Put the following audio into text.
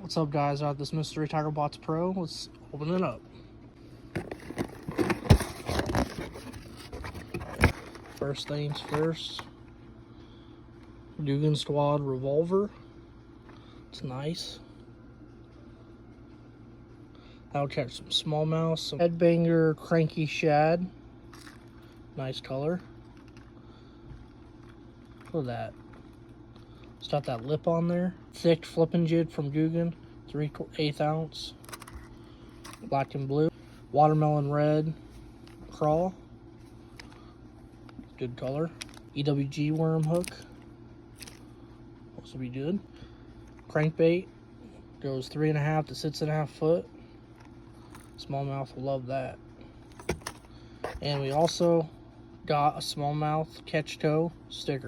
What's up, guys? I have this Mystery Tackle Box Pro. Let's open it up. First things first, Dugan Squad revolver. It's nice. That'll catch some smallmouth. Some Headbanger Cranky Shad. Nice color. Look at that. It's got that lip on there. Thick flippin' jig from Dugan, 3/8 ounce. Black and blue. Watermelon red crawl. Good color. EWG worm hook. Also be good. Crankbait. Goes 3.5 to 6.5 foot. Smallmouth will love that. And we also got a smallmouth catch toe sticker.